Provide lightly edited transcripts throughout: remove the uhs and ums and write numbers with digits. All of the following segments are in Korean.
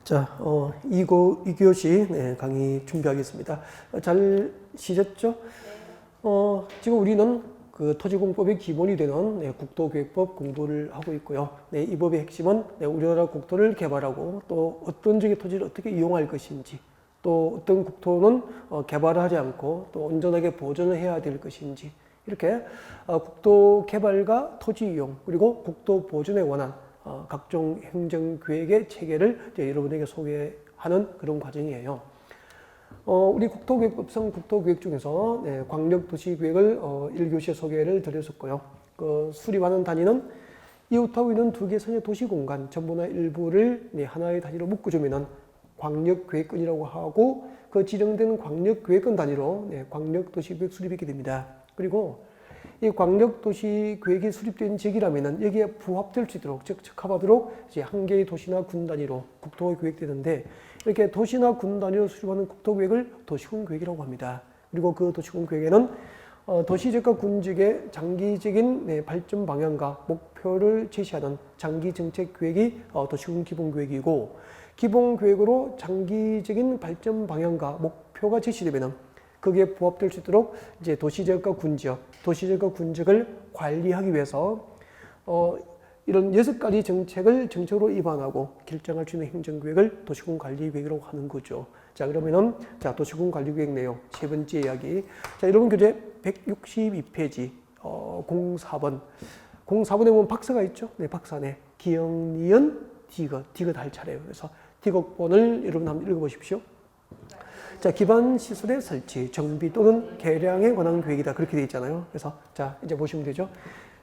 자, 2교시 강의 준비하겠습니다. 잘 쉬셨죠? 지금 우리는 그 토지공법의 기본이 되는 국토계획법 공부를 하고 있고요. 이 법의 핵심은 우리나라 국토를 개발하고 또 어떤 지역의 토지를 어떻게 이용할 것인지, 또 어떤 국토는 개발을 하지 않고 또 온전하게 보존을 해야 될 것인지, 이렇게 국토 개발과 토지 이용 그리고 국토 보존에 관한 각종 행정계획의 체계를 이제 여러분에게 소개하는 그런 과정이에요. 우리 국토계획법상 국토계획 중에서 광역도시계획을 1교시에 소개를 드렸었고요. 그 수립하는 단위는 이웃하고 있는 두 개의 선의 도시공간 전부나 일부를 하나의 단위로 묶어주면 광역계획권이라고 하고, 그 지정된 광역계획권 단위로 광역도시계획 수립이 있게 됩니다. 그리고 이 광역도시계획이 수립된 지역이라면 여기에 부합될 수 있도록, 즉 적합하도록 이제 한 개의 도시나 군 단위로 국토가 계획되는데, 이렇게 도시나 군 단위로 수립하는 국토계획을 도시군계획이라고 합니다. 그리고 그 도시군계획에는 도시지역과 군지역의 장기적인 발전 방향과 목표를 제시하는 장기정책계획이 도시군기본계획이고, 기본계획으로 장기적인 발전 방향과 목표가 제시되면 거기에 부합될 수 있도록 이제 도시지역과 군지역을 관리하기 위해서 이런 6가지 정책을 정책으로 입안하고 결정할 수 있는 행정계획을 도시군관리계획이라고 하는 거죠. 자, 그러면은 자, 도시군관리계획 내용 세 번째 이야기. 자, 여러분 교재 162페이지 04번. 04번에 보면 박사가 있죠. 네, 박사네. 기역, 니은, 디귿 할 차례예요. 그래서 디귿본을 여러분 한번 읽어보십시오. 자, 기반 시설의 설치, 정비 또는 개량에 관한 계획이다. 그렇게 되어 있잖아요. 그래서 자, 이제 보시면 되죠.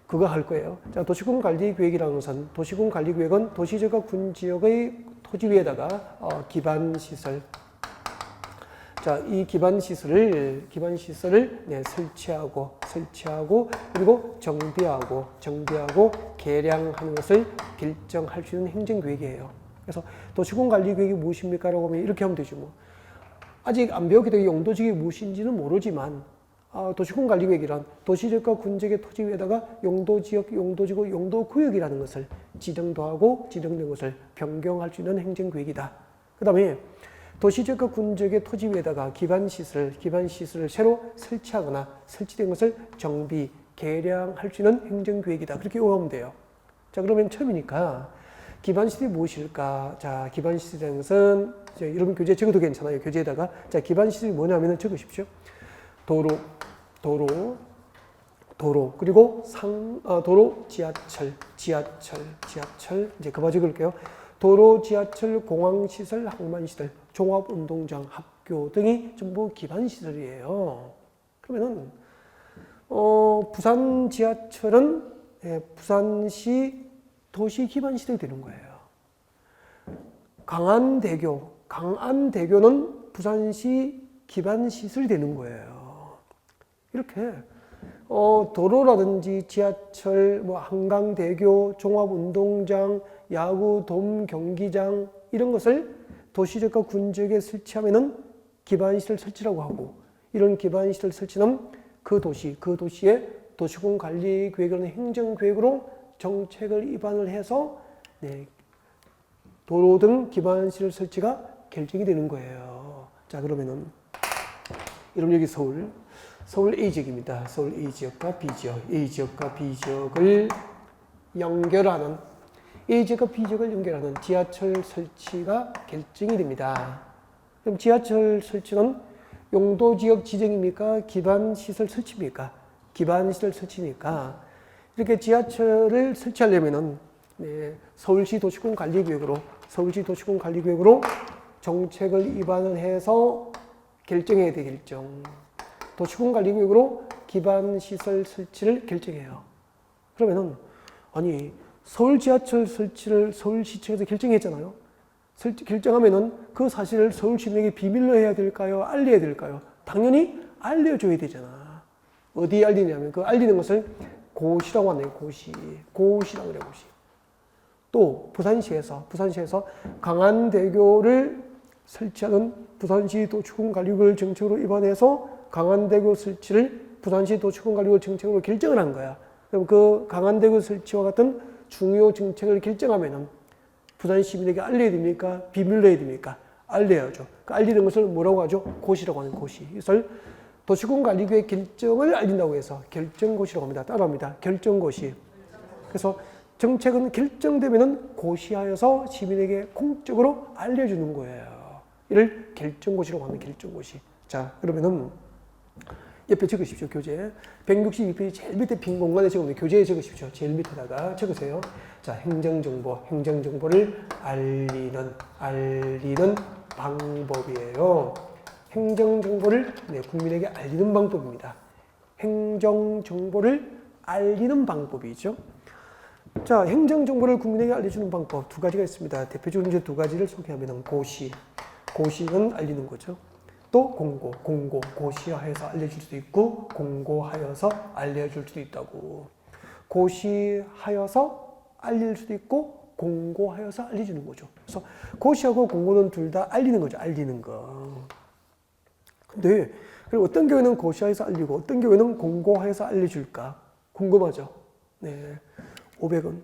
그거 할 거예요. 자, 도시군 관리 계획이라는 것은, 도시군 관리 계획은 도시지역과 군지역의 토지 위에다가 기반 시설. 자, 이 기반 시설을 설치하고 그리고 정비하고 개량하는 것을 결정할 수 있는 행정계획이에요. 그래서 도시군 관리 계획이 무엇입니까?라고 하면 이렇게 하면 되죠. 뭐. 아직 안 배웠기 때문에 용도지역이 무엇인지는 모르지만 도시군 관리계획이란 도시지역과 군지역의 토지 위에다가 용도지역, 용도지구, 용도구역이라는 것을 지정도 하고 지정된 것을 변경할 수 있는 행정계획이다. 그 다음에 도시지역과 군지역의 토지 위에다가 기반시설을 새로 설치하거나 설치된 것을 정비, 개량할 수 있는 행정계획이다. 그렇게 이해하면 돼요. 자, 그러면 처음이니까 기반시설이 무엇일까? 자, 기반시설이라는 것은 여러분 교재에 적어도 괜찮아요. 교재에다가 자, 기반시설이 뭐냐면 적으십시오. 도로 그리고 도로, 지하철 이제 그만 적을게요. 도로, 지하철, 공항시설, 항만시설, 종합운동장, 학교 등이 전부 기반시설이에요. 그러면은 부산 지하철은 부산시 도시 기반시설이 되는 거예요. 강안대교는 부산시 기반시설이 되는 거예요. 이렇게 도로라든지 지하철, 한강대교, 종합운동장, 야구돔, 경기장 이런 것을 도시지역과 군지역에 설치하면은 기반시설 설치라고 하고, 이런 기반시설 설치는 그 도시의 도시군 관리 계획이라는 행정계획으로 정책을 입안을 해서 도로 등 기반시설 설치가 결정이 되는 거예요. 자, 그러면은 여러분 여기 서울 A지역입니다. 서울 A지역과 B지역, A지역과 B지역을 연결하는 지하철 설치가 결정이 됩니다. 그럼 지하철 설치는 용도지역 지정입니까? 기반시설 설치입니까? 기반시설 설치니까 이렇게 지하철을 설치하려면은 서울시 도시군 관리계획으로 정책을 입안을 해서 결정해야 돼. 도시군 관리계획으로 기반시설 설치를 결정해요. 그러면은 아니 서울 지하철 설치를 서울시청에서 결정했잖아요. 결정하면은 그 사실을 서울 시민에게 비밀로 해야 될까요? 알려야 될까요? 당연히 알려줘야 되잖아. 어디에 알리냐면 그 알리는 것을 고시라고 하네요. 고시라고 그래요. 또 부산시에서 강안대교를 설치하는 부산시 도시군관리구역 정책으로 입안해서 강안대교 설치를 부산시 도시군관리구역 정책으로 결정을 한 거야. 그럼 그 강안대교 설치와 같은 중요 정책을 결정하면은 부산 시민에게 알려야 됩니까? 비밀로 해야 됩니까? 알려야죠. 그 알리는 것을 뭐라고 하죠? 고시라고 하는 고시. 이것을 도시군관리구의 결정을 알린다고 해서 결정고시라고 합니다. 따라합니다. 결정고시. 그래서 정책은 결정되면은 고시하여서 시민에게 공적으로 알려주는 거예요. 이를 결정고시라고 하는 결정고시. 자, 그러면은 옆에 적으십시오. 교재 162페이지 제일 밑에 빈 공간에 적으면 교재에 적으십시오. 제일 밑에다가 적으세요. 자, 행정정보를 알리는 방법이에요. 행정정보를 국민에게 알리는 방법입니다. 행정정보를 알리는 방법이죠. 자, 행정정보를 국민에게 알려주는 방법 두 가지가 있습니다. 대표적으로 이제 두 가지를 소개하면 고시는 알리는 거죠. 또 고시하여서 알려줄 수도 있고 공고하여서 알려줄 수도 있다고. 고시하여서 알릴 수도 있고 공고하여서 알려주는 거죠. 그래서 고시하고 공고는 둘 다 알리는 거죠. 알리는 거. 근데 그럼 어떤 경우에는 고시하여서 알리고 어떤 경우에는 공고하여서 알려줄까? 궁금하죠? 네, 500원.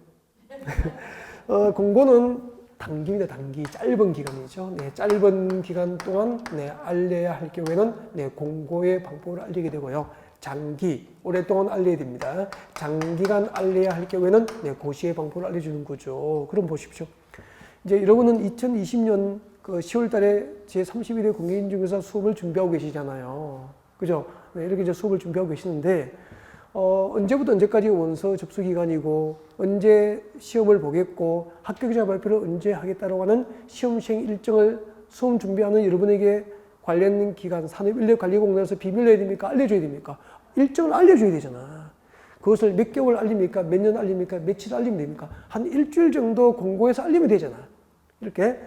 공고는 단기입니다. 단기. 짧은 기간이죠. 네, 짧은 기간 동안 알려야 할 경우에는 공고의 방법을 알리게 되고요. 장기, 오랫동안 알려야 됩니다. 장기간 알려야 할 경우에는 고시의 방법을 알려주는 거죠. 그럼 보십시오. 이제 여러분은 2020년 10월 달에 제31회 공개인증교사 수업을 준비하고 계시잖아요. 그죠? 이렇게 이제 수업을 준비하고 계시는데, 언제부터 언제까지 원서 접수 기간이고, 언제 시험을 보겠고, 합격자 발표를 언제 하겠다라고 하는 시험 시행 일정을 수험 준비하는 여러분에게 관련 기관, 산업인력관리공단에서 비밀로 해야 됩니까? 알려줘야 됩니까? 일정을 알려줘야 되잖아. 그것을 몇 개월 알립니까? 몇 년 알립니까? 며칠 알리면 됩니까? 한 일주일 정도 공고해서 알리면 되잖아. 이렇게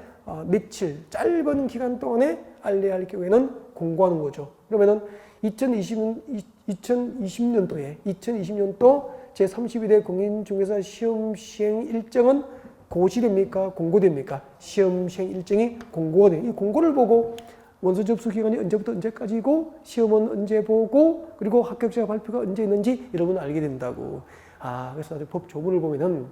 며칠, 짧은 기간 동안에 알려야 할 경우에는 공고하는 거죠. 그러면은 2020년도 제32대 공인중개사 시험 시행 일정은 고시됩니까? 공고됩니까? 시험 시행 일정이 공고가 돼요. 이 공고를 보고 원서 접수 기간이 언제부터 언제까지고 시험은 언제 보고 그리고 합격자 발표가 언제 있는지 여러분은 알게 된다고. 그래서 법 조문을 보면은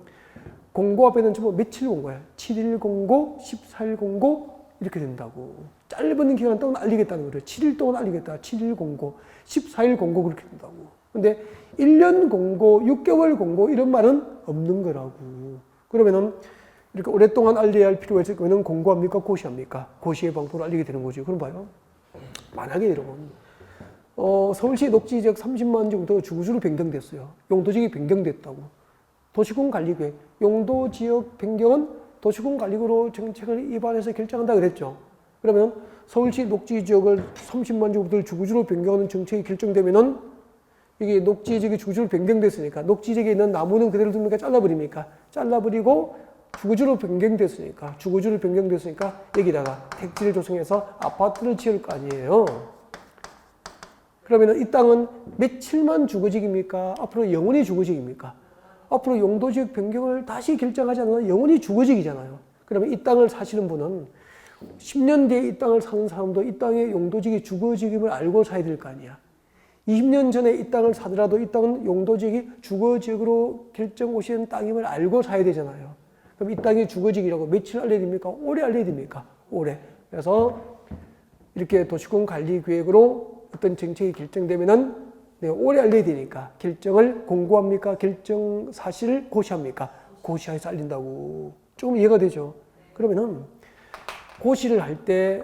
공고 앞에는 전부 며칠 공고야. 7일 공고, 14일 공고 이렇게 된다고. 짧은 기간 동안 알리겠다는 거예요. 7일 동안 알리겠다. 7일 공고, 14일 공고 그렇게 된다고. 근데 1년 공고, 6개월 공고 이런 말은 없는 거라고. 그러면은 이렇게 오랫동안 알려야 할 필요가 있을 경우에는 공고합니까? 고시합니까? 고시의 방법을 알리게 되는 거죠. 그럼 봐요. 만약에 여러분, 서울시 녹지지역 30만 정도 주거지로 변경됐어요. 용도지역이 변경됐다고. 도시군관리구역, 용도지역 변경은 도시군관리구로 정책을 입안해서 결정한다 그랬죠. 그러면 서울시 녹지지역을 30만 정도를 주거지로 변경하는 정책이 결정되면은 이게 녹지지역이 주거지로 변경됐으니까 녹지지역에 있는 나무는 그대로 둡니까? 잘라버립니까? 잘라버리고 주거지로 변경됐으니까 여기다가 택지를 조성해서 아파트를 지을 거 아니에요. 그러면 이 땅은 며칠만 주거지입니까? 앞으로 영원히 주거지입니까? 앞으로 용도지역 변경을 다시 결정하지 않으면 영원히 주거지이잖아요. 그러면 이 땅을 사시는 분은 10년 뒤에 이 땅을 사는 사람도 이 땅의 용도지역이 주거지임을 알고 사야 될 거 아니야. 20년 전에 이 땅을 사더라도 이 땅은 용도지역이 주거지역으로 결정고시된 땅임을 알고 사야 되잖아요. 그럼 이 땅이 주거지역이라고 며칠 알려야 됩니까? 오래 알려야 됩니까? 오래. 그래서 이렇게 도시군관리계획으로 어떤 정책이 결정되면은 오래 알려야 되니까 결정을 공고합니까? 결정 사실을 고시합니까? 고시해서 알린다고. 조금 이해가 되죠? 그러면은 고시를 할 때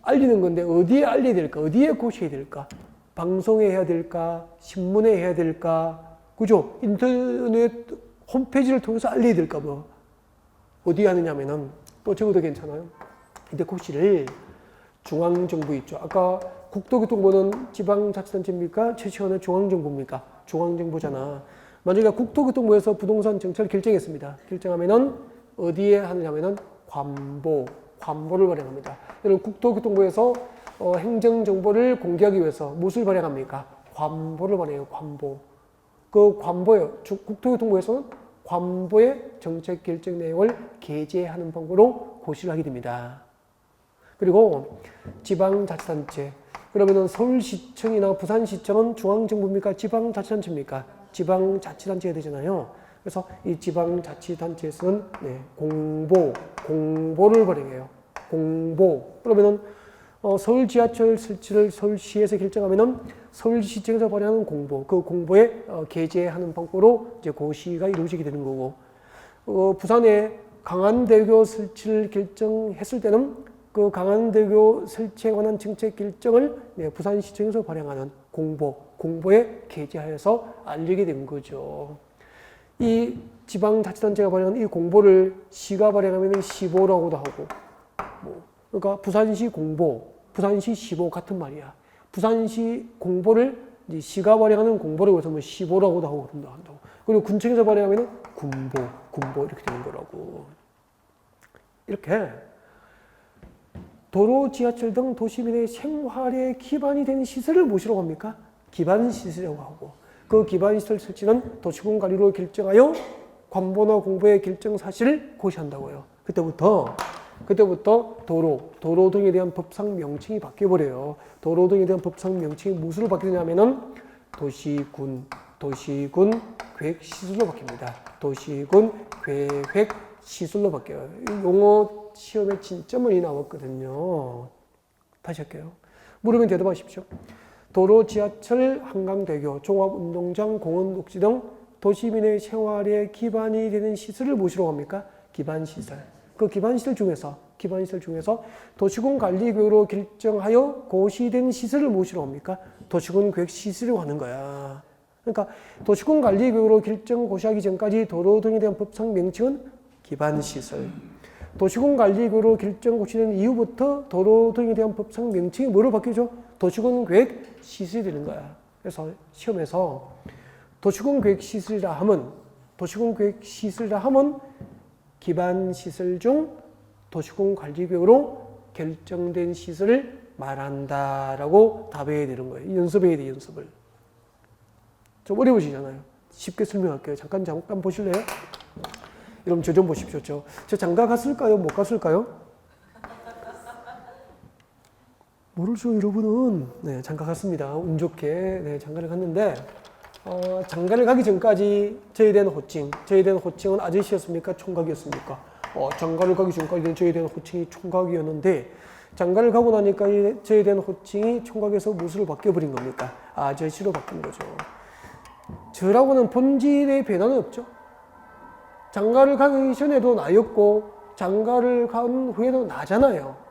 알리는 건데 어디에 알려야 될까? 어디에 고시해야 될까? 방송에 해야 될까? 신문에 해야 될까? 그죠? 인터넷 홈페이지를 통해서 알려야 될까? 뭐. 어디에 하느냐면은 또 적어도 괜찮아요. 근데 고시를 중앙정부 있죠. 아까 국토교통부는 지방자치단체입니까? 최시원은 중앙정부입니까? 중앙정부잖아. 만약에 국토교통부에서 부동산 정책을 결정했습니다. 결정하면은 어디에 하느냐면은 관보를 발행합니다. 여러분 국토교통부에서 행정정보를 공개하기 위해서 무엇을 발행합니까? 관보를 발행해요. 관보. 그 관보요. 국토교통부에서는 관보의 정책 결정 내용을 게재하는 방법으로 고시를 하게 됩니다. 그리고 지방자치단체. 그러면은 서울시청이나 부산시청은 중앙정부입니까? 지방자치단체입니까? 지방자치단체가 되잖아요. 그래서 이 지방자치단체에서는 공보를 발행해요. 공보. 그러면은 서울 지하철 설치를 서울시에서 결정하면은 서울시청에서 발행하는 공보, 그 공보에 게재하는 방법으로 이제 고시가 이루어지게 되는 거고, 부산에 강안대교 설치를 결정했을 때는 그 강안대교 설치에 관한 정책 결정을 부산시청에서 발행하는 공보에 게재하여서 알리게 된 거죠. 이 지방자치단체가 발행한 이 공보를 시가 발행하면 시보라고도 하고, 그러니까 부산시 공보, 부산시 시보 같은 말이야. 부산시 공보를 시가 발행하는 공보를 그래서 뭐 시보라고도 하고 한다고. 그리고 군청에서 발행하면 군보 이렇게 되는 거라고. 이렇게 도로, 지하철 등 도시민의 생활에 기반이 되는 시설을 무엇이라고 합니까? 기반시설이라고 하고, 그 기반시설 설치는 도시군 관리로 결정하여 관보나 공보의 결정 사실을 고시한다고요. 그때부터 도로 등에 대한 법상 명칭이 바뀌어버려요. 도로 등에 대한 법상 명칭이 무엇으로 바뀌느냐면은 도시군 계획시설로 바뀝니다. 도시군 계획시설로 바뀌어요. 용어 시험에 진짜 많이 나왔거든요. 다시 할게요. 물으면 대답하십시오. 도로, 지하철, 한강대교, 종합운동장, 공원, 녹지 등 도시민의 생활에 기반이 되는 시설을 무엇이라고 합니까? 기반시설. 그 기반시설 중에서 도시군 관리계획으로 결정하여 고시된 시설을 무엇이라고 합니까? 도시군 계획시설이라고 하는 거야. 그러니까 도시군 관리계획으로 결정 고시하기 전까지 도로 등에 대한 법상 명칭은 기반시설. 도시군 관리계획으로 결정 고시된 이후부터 도로 등에 대한 법상 명칭이 뭐로 바뀌죠? 도시군 계획시설이 되는 거야. 그래서 시험에서 도시군 계획시설이라 하면 기반시설 중 도시군 관리계획으로 결정된 시설을 말한다라고 답해야 되는 거예요. 연습해야 돼, 연습을. 좀 어려우시잖아요. 쉽게 설명할게요. 잠깐 보실래요? 여러분 저 좀 보십시오. 저 장가 갔을까요? 못 갔을까요? 모르죠, 여러분은. 네, 장가 갔습니다. 운 좋게 장가를 갔는데 장가를 가기 전까지 저에 대한 호칭은 아저씨였습니까? 총각이었습니까? 장가를 가기 전까지는 저에 대한 호칭이 총각이었는데 장가를 가고 나니까 저에 대한 호칭이 총각에서 무엇으로 바뀌어버린 겁니까? 아저씨로 바뀐 거죠. 저라고는 본질의 변화는 없죠. 장가를 가기 전에도 나였고 장가를 간 후에도 나잖아요.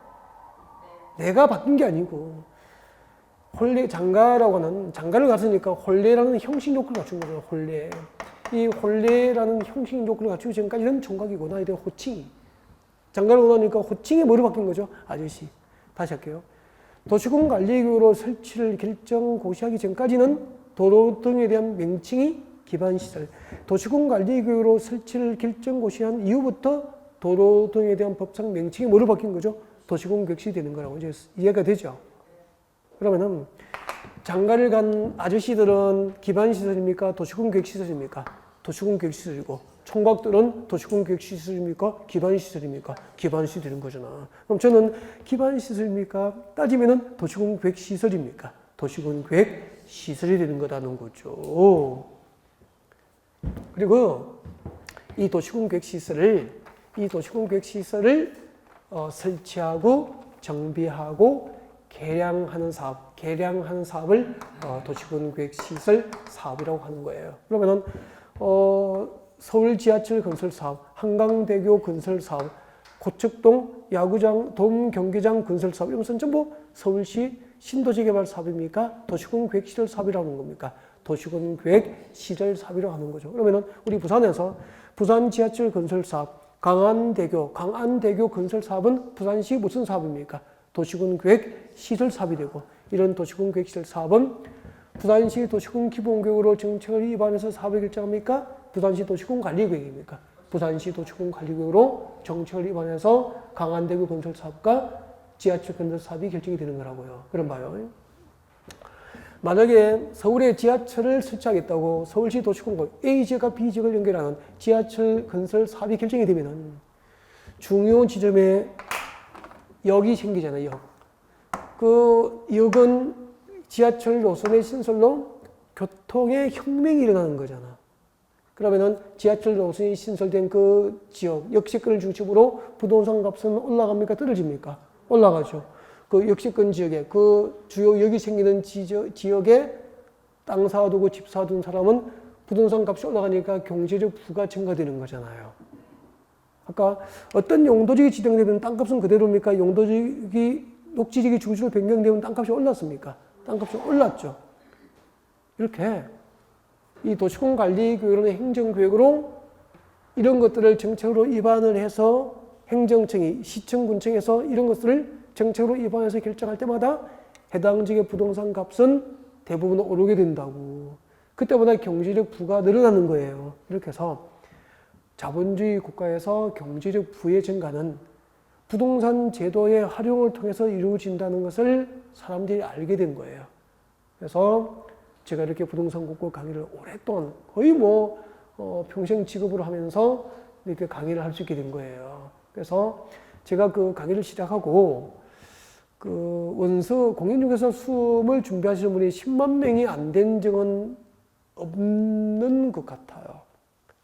내가 바뀐 게 아니고 혼례 장가라고 하는 장가를 갔으니까 혼례라는 형식 요건을 갖춘 거죠. 혼례. 이 혼례라는 형식 요건을 갖추기 전까지는 총각이고 나에 대한 호칭이 장가를 오고 나니까 호칭이 뭐로 바뀐 거죠? 아저씨. 다시 할게요. 도시군 관리계획으로 설치를 결정 고시하기 전까지는 도로 등에 대한 명칭이 기반시설. 도시군 관리계획으로 설치를 결정 고시한 이후부터 도로 등에 대한 법상 명칭이 뭐로 바뀐 거죠? 도시군 계획시 되는 거라고 이제 이해가 되죠? 그러면은 장가를 간 아저씨들은 기반시설입니까? 도시군 계획시설입니까? 도시군 계획시설이고 총각들은 도시군 계획시설입니까? 기반시설입니까? 기반시설이 되는 거잖아. 그럼 저는 기반시설입니까? 따지면은 도시군 계획시설입니까? 도시군 계획시설이 되는 거라는 거죠. 그리고 이 도시군 계획시설을 설치하고 정비하고 개량하는 사업을 도시군 계획시설 사업이라고 하는 거예요. 그러면은 서울 지하철 건설 사업, 한강대교 건설 사업, 고척동 야구장, 돔 경기장 건설 사업 이런 것은 전부 서울시 신도시 개발 사업입니까? 도시군 계획시설 사업이라는 겁니까? 도시군 계획시설 사업이라고 하는 거죠. 그러면은 우리 부산에서 부산 지하철 건설 사업, 강안대교 건설 사업은 부산시 무슨 사업입니까? 도시군 계획시설 사업이 되고 이런 도시군 계획시설 사업은 부산시 도시군 기본계획으로 정책을 위반해서 사업을 결정합니까? 부산시 도시군 관리계획입니까? 부산시 도시군 관리계획으로 정책을 위반해서 강안대교 건설 사업과 지하철 건설 사업이 결정이 되는 거라고요. 그럼 봐요. 만약에 서울에 지하철을 설치하겠다고 서울시 도시군과 A지역과 B지역을 연결하는 지하철 건설 사업이 결정이 되면은 중요 지점에 역이 생기잖아요. 그 역은 지하철 노선의 신설로 교통의 혁명이 일어나는 거잖아. 그러면은 지하철 노선이 신설된 그 지역, 역세권을 중심으로 부동산 값은 올라갑니까? 떨어집니까? 올라가죠. 그 역세권 지역에, 그 주요 역이 생기는 지역에 땅 사두고 집 사둔 사람은 부동산 값이 올라가니까 경제적 부가 증가되는 거잖아요. 아까 어떤 용도지역이 지정되면 땅값은 그대로입니까? 용도지역이 녹지지역이 주거지로 변경되면 땅값이 올랐습니까? 땅값이 올랐죠. 이렇게 이 도시공관리교육이라는 행정교육으로 이런 것들을 정책으로 입안을 해서 행정청이 시청군청에서 이런 것들을 정책으로 입안해서 결정할 때마다 해당 지역의 부동산 값은 대부분 오르게 된다고. 그때마다 경제적 부가 늘어나는 거예요. 이렇게 해서 자본주의 국가에서 경제적 부의 증가는 부동산 제도의 활용을 통해서 이루어진다는 것을 사람들이 알게 된 거예요. 그래서 제가 이렇게 부동산 공부 강의를 오랫동안 거의 평생 직업으로 하면서 이렇게 강의를 할 수 있게 된 거예요. 그래서 제가 그 강의를 시작하고 그 원서 공인중개사 수험을 준비하시는 분이 10만 명이 안 된 적은 없는 것 같아요.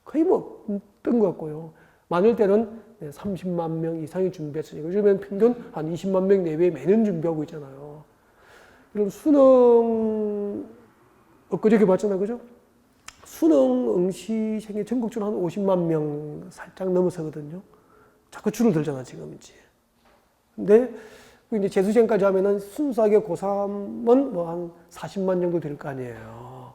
거의 없던 것 같고요. 많을 때는 30만 명 이상이 준비했으니까 요즘엔 평균 한 20만 명 내외에 매년 준비하고 있잖아요. 그럼 수능 엊그저께 봤잖아요. 그죠? 수능 응시생이 전국적으로 한 50만 명 살짝 넘어서거든요. 자꾸 줄어들잖아, 지금 이제. 근데 이제 재수생까지 하면은 순수하게 고3은 한 40만 정도 될 거 아니에요.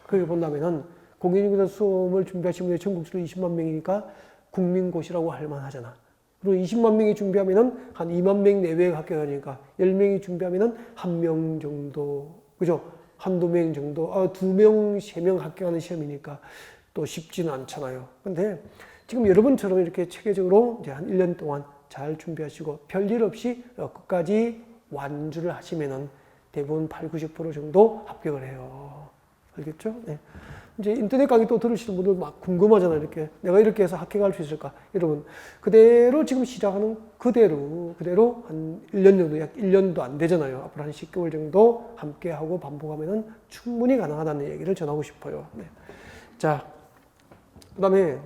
그렇게 본다면은 공인중개사 수험을 준비하시는 분이 전국적으로 20만 명이니까 국민고시라고 할 만하잖아. 그리고 20만 명이 준비하면은 한 2만 명 내외에 합격하니까 10명이 준비하면은 1명 정도, 그죠? 한두 명 정도, 2명, 3명 합격하는 시험이니까 또 쉽지는 않잖아요. 근데 지금 여러분처럼 이렇게 체계적으로 이제 한 1년 동안 잘 준비하시고 별일 없이 끝까지 완주를 하시면은 대부분 80, 90% 정도 합격을 해요. 알겠죠? 네. 이제 인터넷 강의 또 들으시는 분들 막 궁금하잖아요. 이렇게 내가 이렇게 해서 합격할 수 있을까? 여러분 그대로 지금 시작하는 그대로 한 1년 정도, 약 1년도 안 되잖아요. 앞으로 한 10개월 정도 함께 하고 반복하면은 충분히 가능하다는 얘기를 전하고 싶어요. 네. 자, 그다음에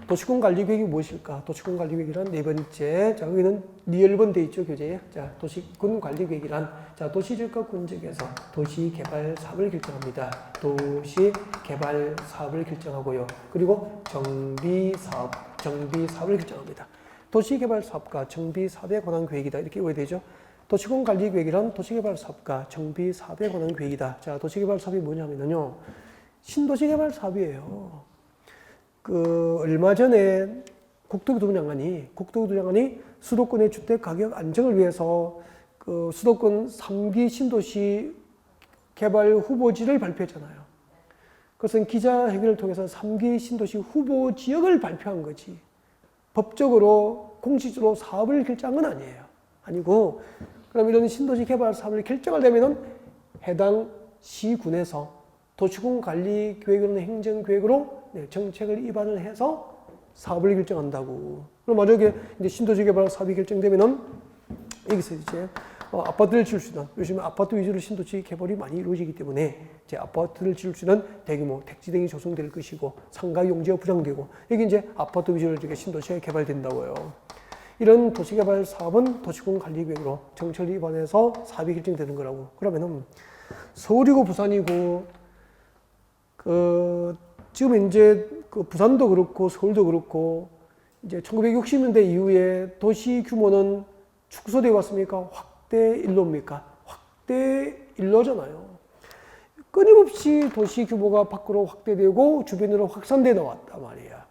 도시군관리계획이 무엇일까? 도시군관리계획이란 네 번째. 자, 여기는 리얼본 돼 있죠, 교재에. 자, 도시군관리계획이란, 자, 도시지역과 군지역에서 도시개발 사업을 결정합니다. 도시개발 사업을 결정하고요. 그리고 정비사업을 결정합니다. 도시개발 사업과 정비 사업에 관한 계획이다. 이렇게 이해되죠? 도시군관리계획이란 도시개발 사업과 정비 사업에 관한 계획이다. 자, 도시개발 사업이 뭐냐면요. 신도시개발 사업이에요. 얼마 전에 국토교통부 장관이 수도권의 주택 가격 안정을 위해서 수도권 3기 신도시 개발 후보지를 발표했잖아요. 그것은 기자회견을 통해서 3기 신도시 후보 지역을 발표한 거지. 법적으로, 공식적으로 사업을 결정한 건 아니에요. 아니고, 그럼 이런 신도시 개발 사업을 결정하려면은 해당 시군에서 도시군 관리 계획이라는 행정계획으로 정책을 입안을 해서 사업을 결정한다고. 그럼 만약에 이제 신도시 개발 사업이 결정되면은 여기서 이제 아파트를 지을 수 있는, 요즘 아파트 위주로 신도시 개발이 많이 이루어지기 때문에 이제 아파트를 지을 수 있는 대규모 택지 등이 조성될 것이고 상가 용지가 부장되고 여기 이제 아파트 위주로 이렇게 신도시가 개발된다고요. 이런 도시개발 사업은 도시군 관리 계획으로 정책을 입안해서 사업이 결정되는 거라고. 그러면은 서울이고 부산이고 지금 이제 부산도 그렇고 서울도 그렇고 이제 1960년대 이후에 도시 규모는 축소되어 왔습니까? 확대 일로입니까? 확대 일로잖아요. 끊임없이 도시 규모가 밖으로 확대되고 주변으로 확산되어 나왔단 말이야.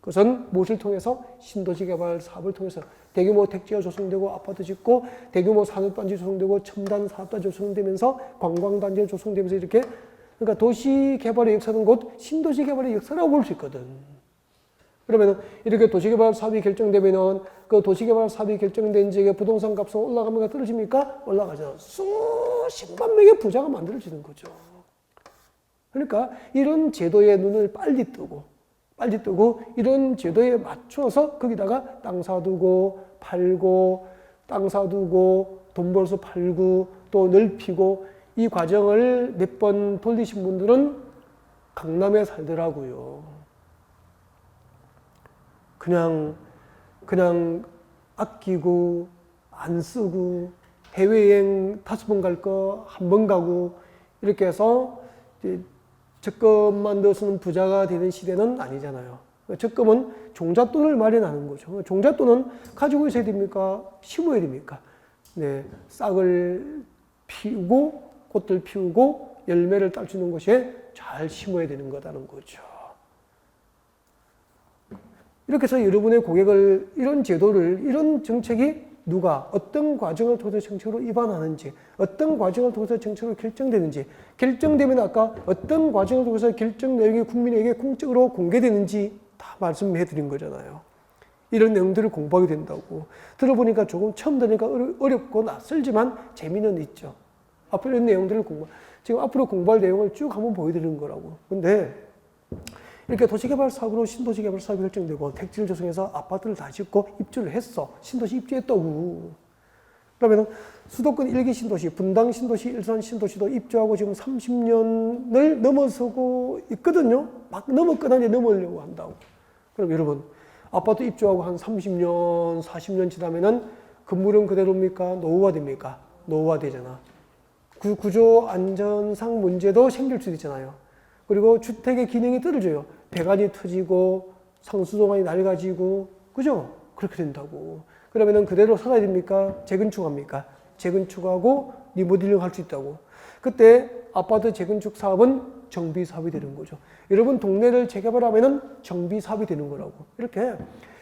그것은 무엇을 통해서? 신도시 개발 사업을 통해서 대규모 택지가 조성되고 아파트 짓고 대규모 산업단지 조성되고 첨단 사업단지 조성되면서 관광단지가 조성되면서 이렇게 그러니까 도시 개발의 역사는 곧 신도시 개발의 역사라고 볼 수 있거든. 그러면 이렇게 도시개발 사업이 결정되면은 그 도시개발 사업이 결정된 지역의 부동산 값은 올라갑니까? 떨어집니까? 올라가죠. 수십만 명의 부자가 만들어지는 거죠. 그러니까 이런 제도의 눈을 빨리 뜨고 이런 제도에 맞춰서 거기다가 땅 사두고 팔고 땅 사두고 돈 벌어서 팔고 또 넓히고 이 과정을 몇 번 돌리신 분들은 강남에 살더라고요. 그냥 아끼고 안 쓰고 해외여행 5번 갈 거 1번 가고 이렇게 해서 적금만 더 쓰는 부자가 되는 시대는 아니잖아요. 적금은 종잣돈을 마련하는 거죠. 종잣돈은 가지고 있어야 됩니까? 심어야 됩니까? 네, 싹을 피우고 꽃들 피우고 열매를 딸 수 있는 곳에 잘 심어야 되는 거다는 거죠. 이렇게 해서 여러분의 고객을 이런 제도를 이런 정책이 누가 어떤 과정을 통해서 정책으로 입안하는지 어떤 과정을 통해서 정책으로 결정되는지 결정되면 아까 어떤 과정을 통해서 결정 내용이 국민에게 공적으로 공개되는지 다 말씀해 드린 거잖아요. 이런 내용들을 공부하게 된다고. 들어보니까 조금 처음 들으니까 어렵고 낯설지만 재미는 있죠. 앞으로 이런 내용들을 지금 앞으로 공부할 내용을 쭉 한번 보여드리는 거라고. 근데 이렇게 도시개발 사업으로 신도시개발 사업이 결정되고 택지를 조성해서 아파트를 다 짓고 입주를 했어. 신도시 입주했다고. 그러면 수도권 1기 신도시, 분당 신도시, 일산 신도시도 입주하고 지금 30년을 넘어서고 있거든요. 막 넘었거나 이제 넘으려고 한다고. 그럼 여러분, 아파트 입주하고 한 30년, 40년 지나면은 건물은 그대로입니까? 노후화됩니까? 노후화되잖아. 구조 안전상 문제도 생길 수 있잖아요. 그리고 주택의 기능이 떨어져요. 배관이 터지고 상수도관이 낡아지고 그죠? 그렇게 된다고. 그러면은 그대로 살아야 됩니까? 재건축합니까? 재건축하고 리모델링 할 수 있다고. 그때 아파트 재건축 사업은 정비 사업이 되는 거죠. 여러분 동네를 재개발하면은 정비 사업이 되는 거라고. 이렇게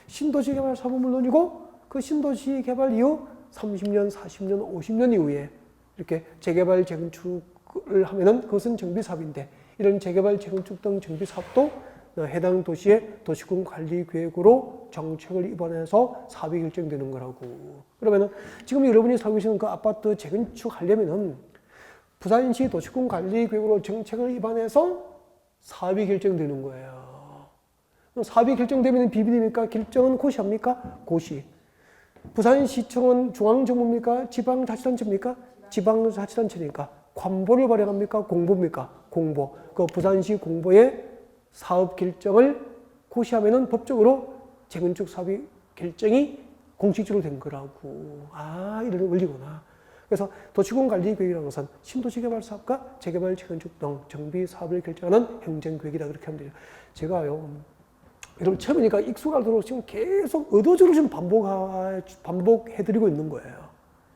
신도시 개발 사업은 물론이고 그 신도시 개발 이후 30년, 40년, 50년 이후에 이렇게 재개발 재건축을 하면은 그것은 정비 사업인데 이런 재개발, 재건축 등 정비 사업도 해당 도시의 도시군 관리 계획으로 정책을 입안해서 사업이 결정되는 거라고. 그러면은 지금 여러분이 살고 계시는 그 아파트 재건축하려면은 부산시 도시군 관리 계획으로 정책을 입안해서 사업이 결정되는 거예요. 사업이 결정되면 비밀입니까? 결정은 고시 합니까? 고시. 부산시청은 중앙정부입니까? 지방자치단체입니까? 지방자치단체니까. 관보를 발행합니까? 공보입니까? 공보. 그 부산시 공보에 사업 결정을 고시하면은 법적으로 재건축 사업이 결정이 공식적으로 된 거라고. 아, 이런 원리구나. 그래서 도시군 관리 계획이라는 것은 신도시 개발 사업과 재개발, 재건축 등 정비 사업을 결정하는 행정 계획이다. 그렇게 하면 되죠. 제가요, 여러분 처음이니까 익숙하도록 지금 계속 의도적으로 지금 반복해드리고 있는 거예요.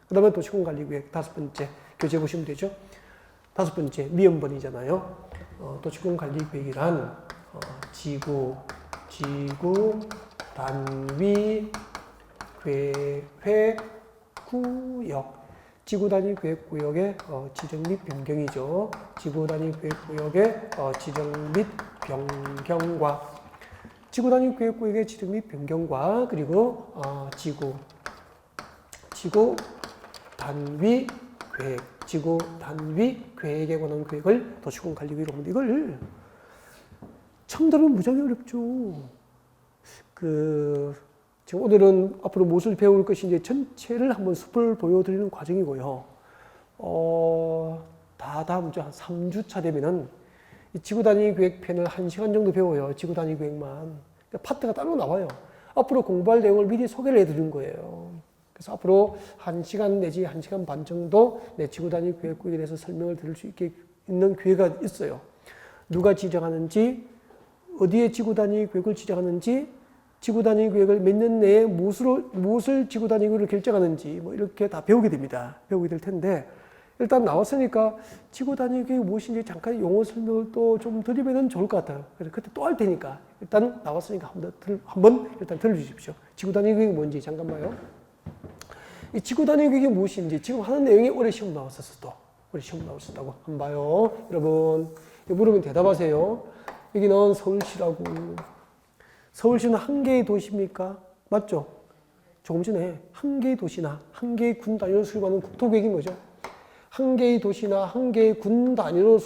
그 다음에 도시군 관리 계획 5번째 교재 보시면 되죠. 5번째 미연번이잖아요. 도시군 관리 계획이란 지구, 단위, 계획, 구역. 지구 단위 계획 구역의 지정 및 변경이죠. 지구 단위 계획 구역의 지정 및 변경과 지구 단위 계획 구역의 지정 및 변경과 그리고 지구 단위 계획, 지구 단위 계획에 관한 계획을 도시군 관리 계획으로 합니다. 이걸 처음 들으면 무지하게 어렵죠. 지금 오늘은 앞으로 무엇을 배울 것인지 전체를 한번 숲을 보여드리는 과정이고요. 다음 주 한 3주차 되면은 이 지구 단위 계획편을 1시간 정도 배워요. 지구 단위 계획만. 그러니까 파트가 따로 나와요. 앞으로 공부할 내용을 미리 소개를 해드린 거예요. 그래서 앞으로 1시간 내지 1시간 반 정도 내 지구 단위 계획 구역에 대해서 설명을 드릴 수 있는 기회가 있어요. 누가 지정하는지, 어디에 지구 단위 계획을 지정하는지, 지구 단위 계획을 몇 년 내에 무엇을 지구 단위 계획으로 결정하는지 뭐 이렇게 다 배우게 됩니다. 배우게 될 텐데 일단 나왔으니까 지구 단위 계획이 무엇인지 잠깐 용어 설명을 또 좀 드리면 좋을 것 같아요. 그래서 그때 또 할 테니까 일단 나왔으니까 한번 일단 들어주십시오. 지구 단위 계획이 뭔지 잠깐 봐요. 이 지구 단위 계획이 무엇인지 지금 하는 내용이 올해 시험 나왔었어 또. 올해 시험 나왔었다고. 한번 봐요. 여러분 물으면 대답하세요. 여기는 서울시라고. 서울시는 한 개의 도시입니까? 맞죠? 조금 전에 한 개의 도시나 한 개의 군 단위로 수립하는 국토계획이 뭐죠? 한 개의 도시나 한 개의 군 단위로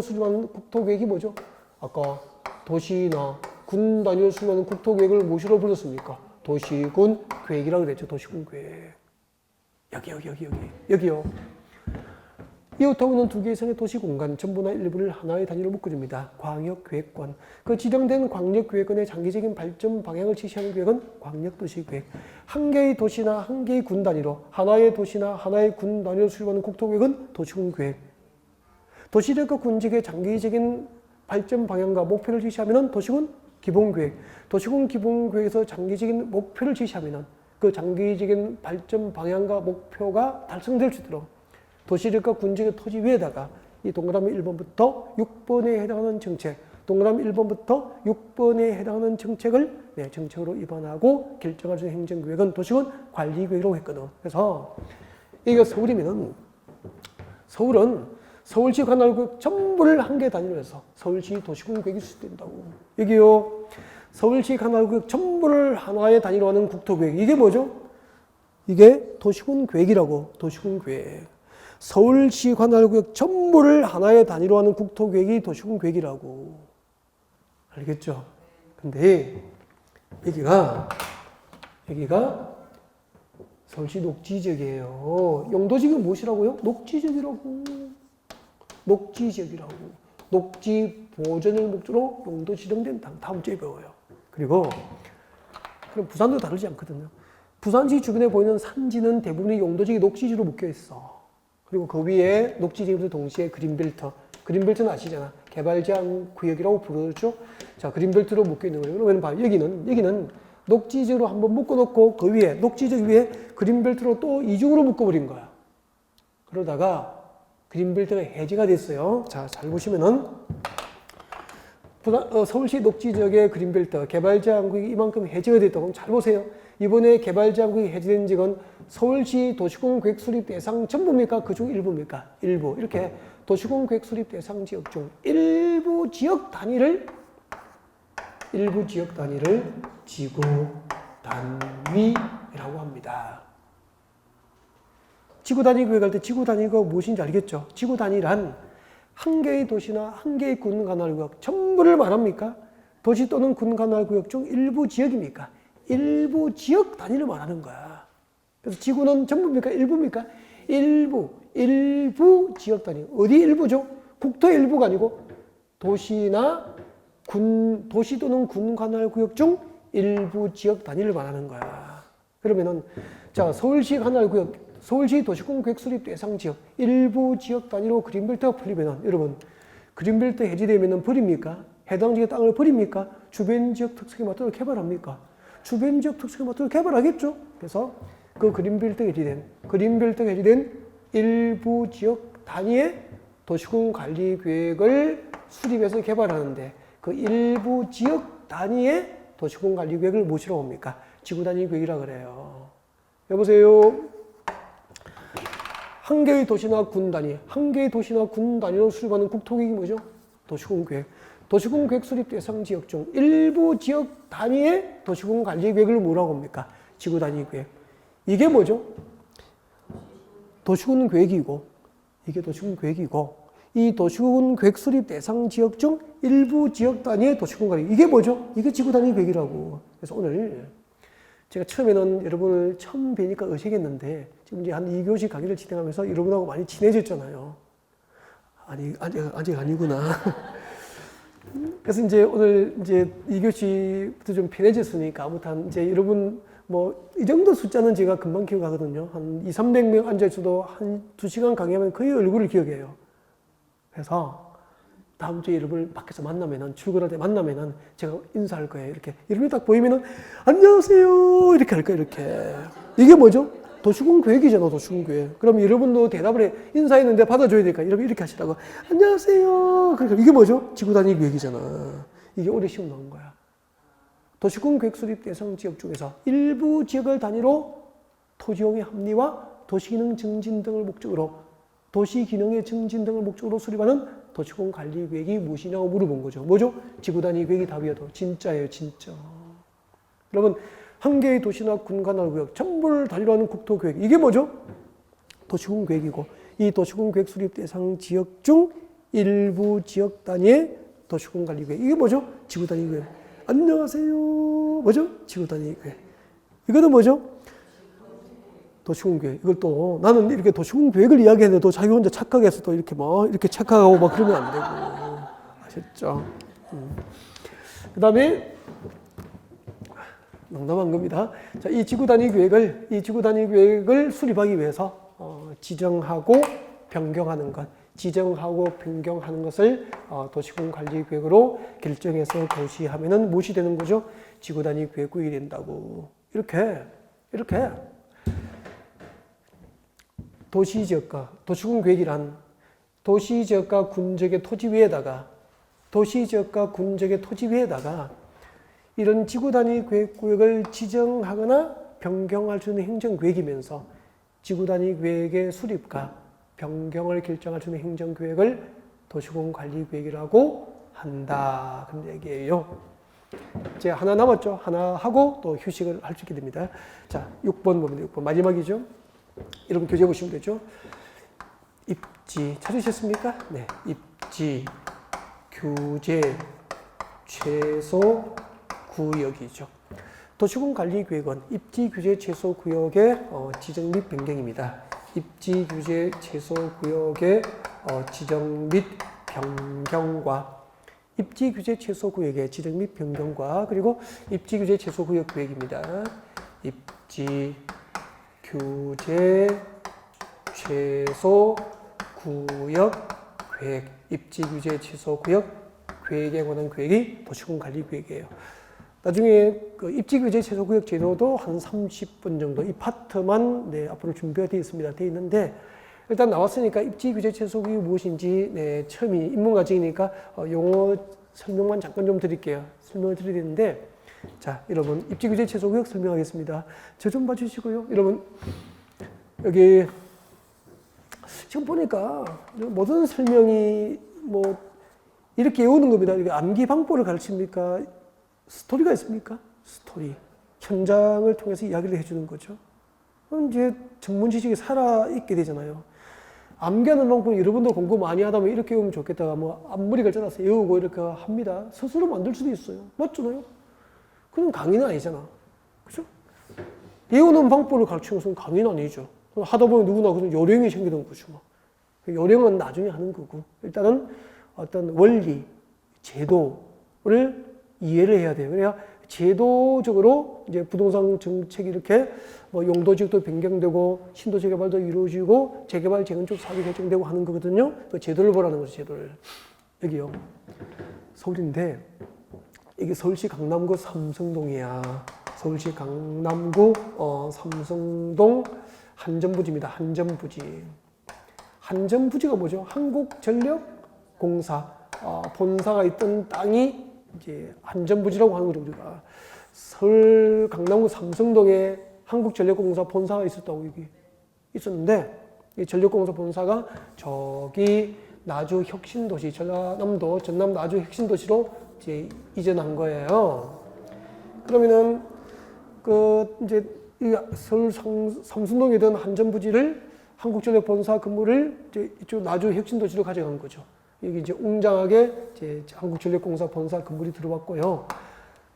수립하는 국토계획이 뭐죠? 아까 도시나 군 단위로 수립하는 국토계획을 무엇으로 불렀습니까? 도시군 계획이라고 그랬죠. 도시군 계획. 여기요. 이웃하고 있는 두 개 이상의 도시 공간 전부나 일부를 하나의 단위로 묶어줍니다. 광역계획권. 그 지정된 광역계획권의 장기적인 발전 방향을 지시하는 계획은 광역도시계획. 한 개의 도시나 한 개의 군 단위로 하나의 도시나 하나의 군 단위로 수립하는 국토계획은 도시군계획. 도시력과 군직의 장기적인 발전 방향과 목표를 지시하면 도시군 기본계획. 도시군 기본계획에서 장기적인 목표를 지시하면 그 장기적인 발전 방향과 목표가 달성될 수 있도록 도시력과 군직의 토지 위에다가 이 동그라미 1번부터 6번에 해당하는 정책, 동그라미 1번부터 6번에 해당하는 정책을 정책으로 입안하고 결정할 수 있는 행정계획은 도시군 관리계획이라고 했거든. 그래서 이게 서울이면은 서울은 서울시 관할구역 전부를 한 개 단위로 해서 서울시 도시군 계획이 수립된다고. 여기요. 서울시 관할구역 전부를 하나의 단위로 하는 국토계획. 이게 뭐죠? 이게 도시군 계획이라고. 도시군 계획. 서울시 관할구역 전부를 하나의 단위로 하는 국토계획이 도시군 계획이라고. 알겠죠? 근데 여기가 서울시 녹지지역이에요. 용도지역이 무엇이라고요? 녹지지역이라고. 녹지지역이라고. 녹지 보존을 목적으로 용도 지정된 다음 주에 배워요. 그리고 그럼 부산도 다르지 않거든요. 부산시 주변에 보이는 산지는 대부분이 용도지역이 녹지지로 묶여 있어. 그리고 그 위에 녹지지역에서 동시에 그린벨트. 그린벨트는 아시잖아. 개발제한 구역이라고 부르죠. 자, 그린벨트로 묶여 있는 거예요. 그러면 봐. 여기는 녹지지역으로 한번 묶어놓고 그 위에, 녹지지역 위에 그린벨트로 또 이중으로 묶어버린 거야. 그러다가 그린벨트가 해제가 됐어요. 자, 잘 보시면은 서울시 녹지지역의 그린벨트, 개발제한구역이 이만큼 해제가 됐다고 하면 잘 보세요. 이번에 개발제한구역이 해제된 지역은 서울시 도시군 계획 수립 대상 전부입니까? 그중 일부입니까? 일부. 이렇게 도시군 계획 수립 대상 지역 중 일부 지역 단위를 지구 단위라고 합니다. 지구 단위 계획할 때 지구 단위가 무엇인지 알겠죠? 지구 단위란 한 개의 도시나 한 개의 군 관할구역 전부를 말합니까? 도시 또는 군 관할구역 중 일부 지역입니까? 일부 지역 단위를 말하는 거야. 그래서 지구는 전부입니까? 일부입니까? 일부 지역 단위. 어디 일부죠? 국토의 일부가 아니고 도시 또는 군 관할구역 중 일부 지역 단위를 말하는 거야. 그러면은 자, 서울시 관할구역, 서울시 도시군 계획 수립 대상 지역 일부 지역 단위로 그린벨트가 풀리면은 여러분 그린벨트 해제되면은 버립니까? 해당 지역 땅을 버립니까? 주변 지역 특색에 맞도록 개발합니까? 주변 지역 특색에 맞도록 개발하겠죠. 그래서 그 그린벨트가 해제된 일부 지역 단위의 도시군 관리 계획을 수립해서 개발하는데 그 일부 지역 단위의 도시군 관리 계획을 무엇이라고 합니까? 지구 단위 계획이라 그래요. 여보세요. 한 개의 도시나 군 단위로 수립하는 국토계획이 뭐죠? 도시군 계획. 도시군 계획 수립 대상 지역 중 일부 지역 단위의 도시군 관리 계획을 뭐라고 합니까? 지구 단위 계획. 이게 뭐죠? 도시군 계획이고, 이게 도시군 계획이고, 이 도시군 계획 수립 대상 지역 중 일부 지역 단위의 도시군 관리. 이게 뭐죠? 이게 지구 단위 계획이라고. 그래서 오늘 제가 처음에는 여러분을 처음 뵈니까 어색했는데 지금 이제 한 2교시 강의를 진행하면서 여러분하고 많이 친해졌잖아요. 아직 아니구나. 그래서 이제 오늘 이제 2교시부터 좀 편해졌으니까 아무튼 이제 여러분 뭐 이 정도 숫자는 제가 금방 기억하거든요. 한 200~300명 앉아있어도 한 2시간 강의하면 거의 얼굴을 기억해요. 그래서 다음 주에 여러분을 밖에서 만나면은, 출근할 때 만나면은 제가 인사할 거예요. 이렇게. 여러분이 딱 보이면은, 안녕하세요! 이렇게 할 거예요. 이렇게. 이게 뭐죠? 도시군 계획이잖아, 도시군 계획. 그럼 여러분도 대답을 해. 인사했는데 받아줘야 되니까. 여러분 이렇게 하시라고. 안녕하세요! 그러니까 이게 뭐죠? 지구 단위 계획이잖아. 이게 올해 시험 나온 거야. 도시군 계획 수립 대상 지역 중에서 일부 지역을 단위로 토지용의 합리화, 도시기능 증진 등을 목적으로 수립하는 도시군 관리 계획이 무엇이냐고 물어본 거죠. 뭐죠? 지구 단위 계획이 답이어도 진짜예요, 진짜. 여러분, 한 개의 도시나 군 관할구역 전부를 단위로 하는 국토 계획. 이게 뭐죠? 도시군 계획이고, 이 도시군 계획 수립 대상 지역 중 일부 지역 단위의 도시군 관리 계획. 이게 뭐죠? 지구 단위 계획. 안녕하세요. 뭐죠? 지구 단위 계획. 이거는 뭐죠? 도시군 계획. 이걸 또 나는 이렇게 도시군 계획을 이야기했는데 또 자기 혼자 착각해서 또 이렇게 막 이렇게 착각하고 막 그러면 안 되고. 아셨죠? 그 다음에 농담한 겁니다. 자, 이 지구 단위 계획을 수립하기 위해서 지정하고 변경하는 것, 지정하고 변경하는 것을 도시군 관리 계획으로 결정해서 고시하면은 무엇이 되는 거죠? 지구 단위 계획국이 된다고. 이렇게 도시지역과 도시군 계획이란 도시지역과 군적의 토지 위에다가 이런 지구 단위 계획구역을 지정하거나 변경할 수 있는 행정계획이면서 지구 단위 계획의 수립과 변경을 결정할 수 있는 행정계획을 도시군 관리 계획이라고 한다. 그런 얘기예요. 이제 하나 남았죠. 하나 하고 또 휴식을 할 수 있게 됩니다. 자, 6번 보면 6번 마지막이죠. 여러분 교재 보시면 되죠. 입지 찾으셨습니까? 네, 입지, 규제, 최소 구역이죠. 도시군 관리 계획은 입지, 규제, 최소 구역의 지정 및 변경입니다. 입지, 규제, 최소 구역의 지정 및 변경과 입지, 규제, 최소 구역의 지정 및 변경과 그리고 입지, 규제, 최소 구역 계획입니다. 입지, 규제, 최소 구역 계획, 입지, 규제, 최소 구역 계획에 관한 계획이 도시군 관리 계획이에요. 나중에 그 입지, 규제, 최소 구역 제도도 한 30분 정도 이 파트만 앞으로 준비가 되어 있습니다. 되어 있는데 일단 나왔으니까 입지, 규제, 최소 구역이 무엇인지 처음이 입문과정이니까 용어 설명만 잠깐 좀 드릴게요. 설명을 드려야 되는데 자, 여러분 입지, 규제, 최소 구역 설명하겠습니다. 저 좀 봐주시고요. 여러분 여기 지금 보니까 모든 설명이 뭐 이렇게 외우는 겁니다. 이게 암기 방법을 가르칩니까? 스토리가 있습니까? 스토리. 현장을 통해서 이야기를 해주는 거죠. 그럼 이제 전문 지식이 살아있게 되잖아요. 암기하는 방법 여러분도 공부 많이 하다 보면 이렇게 외우면 좋겠다가 뭐 앞머리를 잘라서 외우고 이렇게 합니다. 스스로 만들 수도 있어요. 맞잖아요? 그건 강의는 아니잖아. 그죠? 외우는 방법을 가르치는 것은 강의는 아니죠. 하다 보면 누구나 그런 요령이 생기는 거죠. 요령은 나중에 하는 거고. 일단은 어떤 원리, 제도를 이해를 해야 돼요. 그래야 제도적으로 이제 부동산 정책이 이렇게 뭐 용도지역도 변경되고 신도시 개발도 이루어지고 재개발, 재건축 사업이 결정되고 하는 거거든요. 그 제도를 보라는 거죠, 제도를. 여기요. 서울인데 이게 서울시 강남구 삼성동이야. 서울시 강남구 삼성동 한전부지입니다. 한전부지. 한전부지가 뭐죠? 한국전력공사 본사가 있던 땅이 이제 한전부지라고 하는 거죠. 우리가 서울 강남구 삼성동에 한국전력공사 본사가 있었다고 여기 있었는데 이 전력공사 본사가 저기 나주 혁신도시 전라남도 전남 나주 혁신도시로 이제 이전한 거예요. 그러면은 그 이제 이 서울 삼성동에 있던 한전부지를 한국전력 본사 근무를 이제 이쪽 나주 혁신도시로 가져간 거죠. 여기 이제 웅장하게 이제 한국전력공사 본사 건물이 들어왔고요.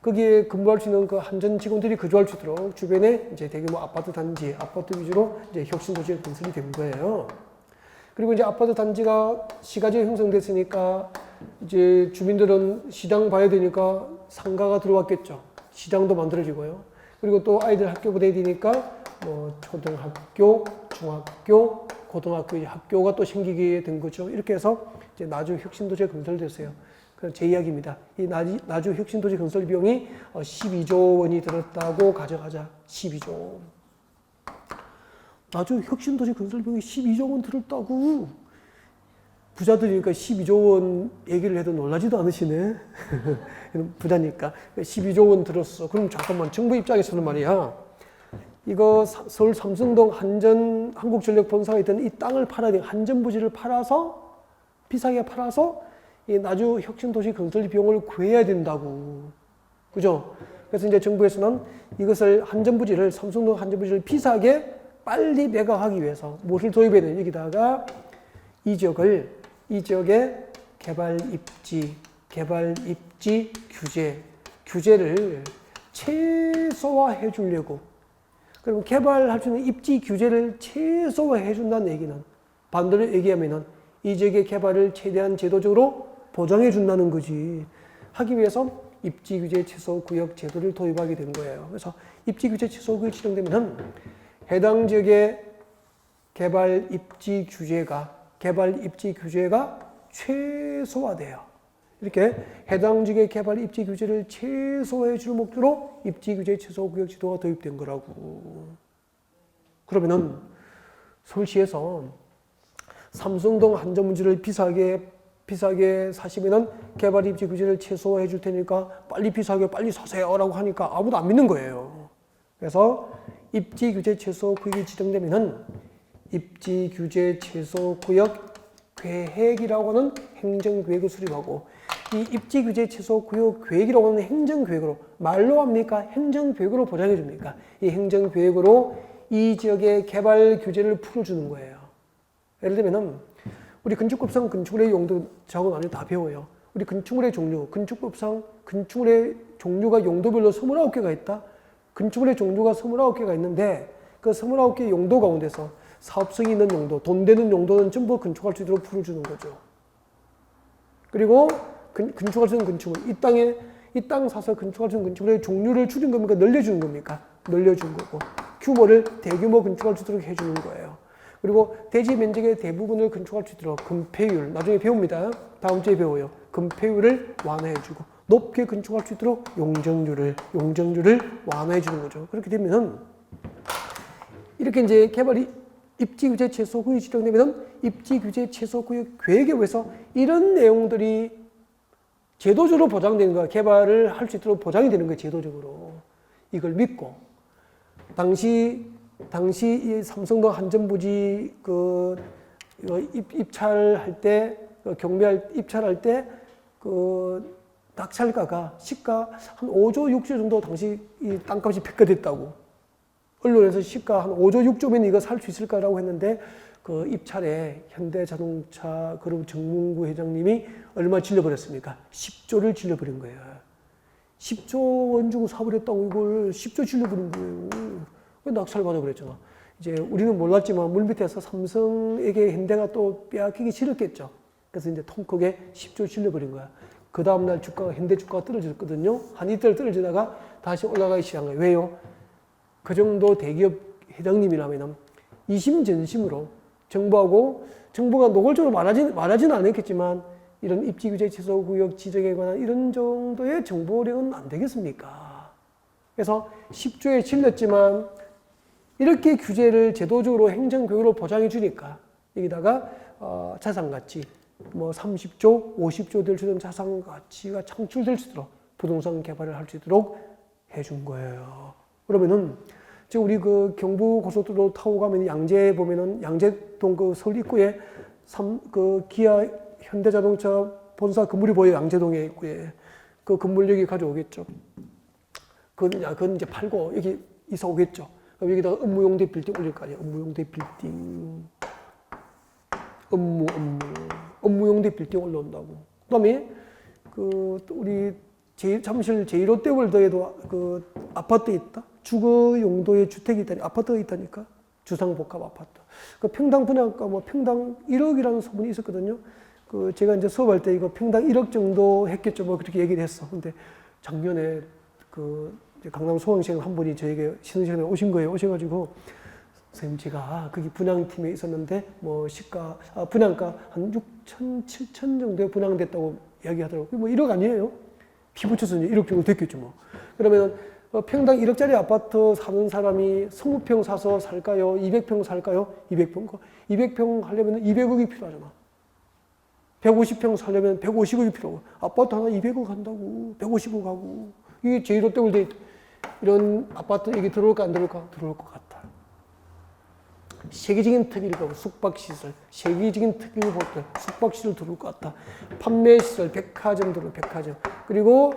거기에 근무할 수 있는 그 한전 직원들이 거주할 수 있도록 주변에 이제 대규모 아파트 단지, 아파트 위주로 이제 혁신도시가 건설이 된 거예요. 그리고 이제 아파트 단지가 시가지가 형성됐으니까 이제 주민들은 시장 봐야 되니까 상가가 들어왔겠죠. 시장도 만들어지고요. 그리고 또 아이들 학교가 돼야 되니까 뭐 초등학교, 중학교, 고등학교 학교가 또 생기게 된 거죠. 이렇게 해서 이제 나주 혁신도시가 건설됐어요. 그럼 제 이야기입니다. 이 나주 혁신도시 건설 비용이 12조 원이 들었다고 가정하자. 12조 원. 나주 혁신도시 건설 비용이 12조 원 들었다고. 부자들이니까 12조 원 얘기를 해도 놀라지도 않으시네. 부자니까. 12조 원 들었어. 그럼 잠깐만. 정부 입장에서는 말이야. 이거 서울 삼성동 한국전력 본사가 있던 이 땅을 팔아야 돼. 한전부지를 팔아서 비싸게 팔아서 이 나주 혁신도시 건설 비용을 구해야 된다고. 그죠? 그래서 이제 정부에서는 이것을 한전부지를 삼성동 한전부지를 비싸게 빨리 매각하기 위해서 무엇을 도입해야 되냐. 여기다가 이 지역의 개발 입지 규제를 최소화해 주려고 그럼 개발할 수 있는 입지 규제를 최소화해 준다는 얘기는 반대로 얘기하면은 이 지역의 개발을 최대한 제도적으로 보장해 준다는 거지. 하기 위해서 입지 규제 최소 구역 제도를 도입하게 된 거예요. 그래서 입지 규제 최소 구역이 지정되면은 해당 지역의 개발 입지 규제가 최소화돼요. 이렇게 해당 지역의 개발 입지 규제를 최소화해 줄 목적으로 입지 규제 최소 구역 제도가 도입된 거라고. 그러면은 서울시에서 삼성동 한전문지를 비싸게 사시면은 개발 입지 규제를 최소화해 줄 테니까 빨리 사세요라고 하니까 아무도 안 믿는 거예요. 그래서 입지 규제 최소 구역이 지정되면은 입지 규제 최소 구역 계획이라고 하는 행정계획을 수립하고, 이 입지 규제 최소 구역 계획이라고 하는 행정계획으로, 말로 합니까? 행정계획으로 보장해 줍니까? 이 행정계획으로 이 지역의 개발 규제를 풀어주는 거예요. 예를 들면은 우리 건축법상 건축물의 용도 저하고 나중에 다 배워요. 우리 건축물의 종류, 건축법상 건축물의 종류가 용도별로 29개가 있다. 건축물의 종류가 29개가 있는데 그 29개 용도 가운데서 사업성이 있는 용도, 돈 되는 용도는 전부 건축할 수 있도록 풀어주는 거죠. 그리고 건축할 수 있는 건축물, 이 땅 사서 건축할 수 있는 건축물의 종류를 줄인 겁니까? 늘려주는 겁니까? 늘려준 거고, 규모를 대규모 건축할 수 있도록 해주는 거예요. 그리고 대지 면적의 대부분을 건축할 수 있도록 건폐율, 나중에 배웁니다. 다음 주에 배워요. 건폐율을 완화해주고, 높게 건축할 수 있도록 용적률을 완화해주는 거죠. 그렇게 되면은 이렇게 이제 개발이 입지 규제 최소 구역이 지정되면 입지 규제 최소 구역 계획에 의해서 이런 내용들이 제도적으로 보장되는 거야. 개발을 할 수 있도록 보장이 되는 거예요. 제도적으로. 이걸 믿고 당시 이 삼성동 한전부지 입찰할 때 입찰할 때 낙찰가가 시가 한 5조 6조 정도 당시 이 땅값이 평가됐다고. 언론에서 시가 한 5조 6조면 이거 살 수 있을까라고 했는데 그 입찰에 현대자동차 그룹 정문구 회장님이 얼마 질러버렸습니까? 10조를 질러버린 거예요. 10조 원 주고 사버렸다고 이걸 10조 질러버린 거예요. 왜 낙찰받아 그랬잖아. 이제 우리는 몰랐지만 물밑에서 삼성에게 현대가 또 빼앗기기 싫었겠죠. 그래서 이제 통 크게 10조 질러버린 거야. 그 다음날 주가가 현대 주가가 떨어졌거든요. 한 이틀 떨어지다가 다시 올라가기 시작한 거예요. 왜요? 그 정도 대기업 회장님이라면 이심전심으로 정부가 노골적으로 말하지는 않았겠지만 이런 입지규제 최소구역 지정에 관한 이런 정도의 정보력은 안 되겠습니까? 그래서 10조에 질렀지만 이렇게 규제를 제도적으로 행정교육으로 보장해 주니까 여기다가 자산가치 30조, 50조 될 수 있는 자산가치가 창출될 수 있도록 부동산 개발을 할 수 있도록 해준 거예요. 그러면은 지금 우리 그 경부 고속도로 타고 가면 양재 보면은 양재동 그 서울 입구에 기아 현대자동차 본사 건물이 보여요. 양재동에 입구에. 그 건물 여기 가져오겠죠. 그건 이제 팔고 여기 이사 오겠죠. 그럼 여기다가 업무용대 빌딩 올릴 거 아니에요. 업무용대 빌딩. 업무용대 빌딩 올라온다고. 그 다음에 우리 잠실 제1롯데월드에도 그 아파트 있다. 주거 용도의 주택이 있다니, 아파트가 있다니까. 주상복합 아파트. 그 평당 분양가 평당 1억이라는 소문이 있었거든요. 제가 이제 수업할 때 이거 평당 1억 정도 했겠죠. 그렇게 얘기를 했어. 근데 작년에 강남 소강시장 한 분이 저에게 쉬는 시간에 오신 거예요. 오셔가지고, 선생님, 제가 거기 분양팀에 있었는데, 분양가 한 6천, 7천 정도에 분양됐다고 이야기하더라고요. 1억 아니에요? 피 붙여서 이제 1억 정도 됐겠죠, 그러면 평당 1억짜리 아파트 사는 사람이 20평 사서 살까요? 200평 살까요? 200평. 200평 하려면 200억이 필요하잖아. 150평 살려면 150억이 필요하고. 아파트 하나 200억 한다고. 150억 하고. 이게 제1롯데월드 이런 아파트 얘기 들어올까 안 들어올까? 들어올 것 같아. 세계적인 특기를 보고 숙박시설, 세계적인 특기를 볼 때 숙박시설 들어올 것 같다. 판매시설, 백화점 들어올 백화점. 그리고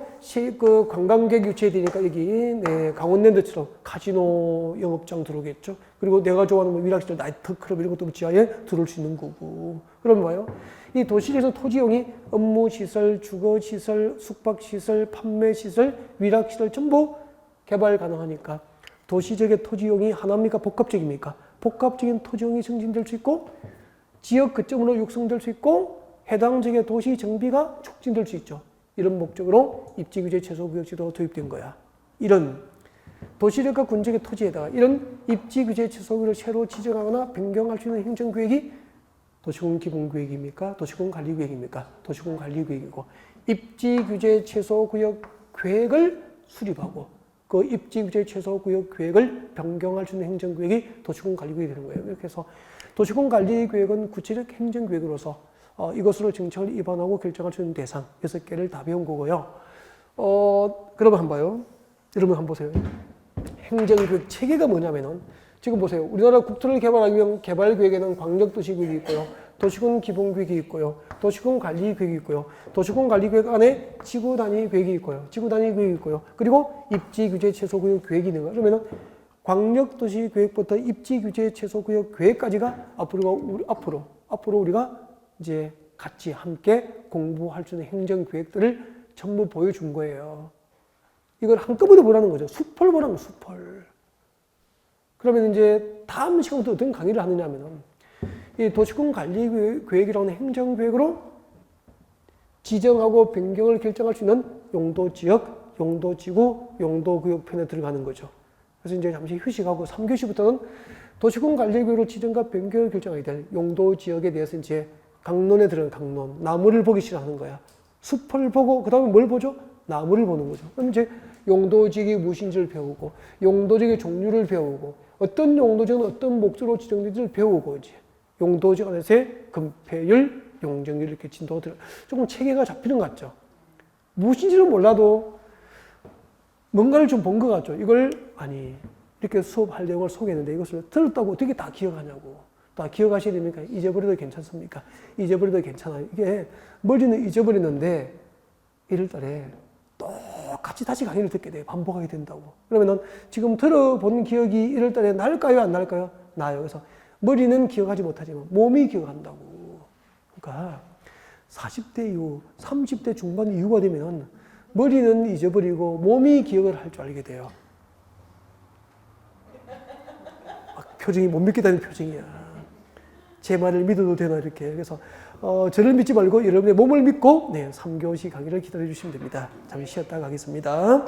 관광객 유치되니까 여기 강원랜드처럼 카지노 영업장 들어오겠죠. 그리고 내가 좋아하는 위락시설, 나이트클럽 이런 것도 지하에 들어올 수 있는 거고. 그러면 봐요. 이 도시에서 토지용이 업무시설, 주거시설, 숙박시설, 판매시설, 위락시설 전부 개발 가능하니까 도시적의 토지용이 하나입니까? 복합적입니까? 복합적인 토지용이 증진될 수 있고 지역 거점으로 육성될 수 있고 해당 지역의 도시 정비가 촉진될 수 있죠. 이런 목적으로 입지규제 최소구역지도가 도입된 거야. 이런 도시력과 군적의 토지에다가 이런 입지규제 최소구역을 새로 지정하거나 변경할 수 있는 행정구역이 도시군 기본구역입니까? 도시군 관리구역입니까? 도시군 관리구역이고 입지규제 최소구역 계획을 수립하고 그 입지규제 최소구역 계획을 변경할 수 있는 행정구역이 도시군 관리구역이 되는 거예요. 이렇게 해서 도시군 관리구역은 구체적 행정구역으로서 이것으로 정책을 입안하고 결정할 수 있는 대상 6개를 다 배운 거고요. 그러면 한번 봐요. 여러분 한번 보세요. 행정구역 체계가 뭐냐면은 지금 보세요. 우리나라 국토를 개발하기 위한 개발구역에는 광역도시구역이 있고요. 도시군 기본구역이 있고요. 도시군 관리구역이 있고요. 도시군 관리구역 안에 지구단위구역이 있고요. 지구단위구역이 있고요. 그리고 입지규제 최소구역 계획이 있는 거예요. 그러면은 광역도시구역부터 입지규제 최소구역 계획까지가 앞으로 우리가 이제 같이 함께 공부할 수 있는 행정계획들을 전부 보여준 거예요. 이걸 한꺼번에 보라는 거죠. 수포를 보라는 거예요, 수포를. 그러면 이제 다음 시간부터 어떤 강의를 하느냐 하면은 이 도시군 관리계획이라는 행정계획으로 지정하고 변경을 결정할 수 있는 용도지역, 용도지구, 용도구역 편에 들어가는 거죠. 그래서 이제 잠시 휴식하고 3교시부터는 도시군 관리계획으로 지정과 변경을 결정하게 될 용도지역에 대해서 이제 강론에 들어간 강론, 나무를 보기 시작하는 거야. 숲을 보고 그 다음에 뭘 보죠? 나무를 보는 거죠. 그럼 이제 용도지역이 무엇인지를 배우고 용도지역의 종류를 배우고 어떤 용도지역은 어떤 목적으로 지정된지를 배우고 이제 용도지역 안에서의 건폐율, 용적률 이렇게 진도가 들어 조금 체계가 잡히는 것 같죠. 무엇인지는 몰라도 뭔가를 좀 본 것 같죠. 이걸 아니 이렇게 수업할 내용을 소개했는데 이것을 들었다고 어떻게 다 기억하냐고. 다 기억하셔야 됩니까? 잊어버려도 괜찮습니까? 잊어버려도 괜찮아요. 이게 머리는 잊어버리는데 1월달에 똑같이 다시 강의를 듣게 돼요. 반복하게 된다고. 그러면은 지금 들어본 기억이 1월달에 날까요? 안 날까요? 나요. 그래서 머리는 기억하지 못하지만 몸이 기억한다고. 그러니까 40대 이후, 30대 중반 이후가 되면 머리는 잊어버리고 몸이 기억을 할 줄 알게 돼요. 표정이 못 믿겠다는 표정이야. 제 말을 믿어도 되나 이렇게. 그래서 저를 믿지 말고 여러분의 몸을 믿고 3교시 강의를 기다려 주시면 됩니다. 잠시 쉬었다 가겠습니다.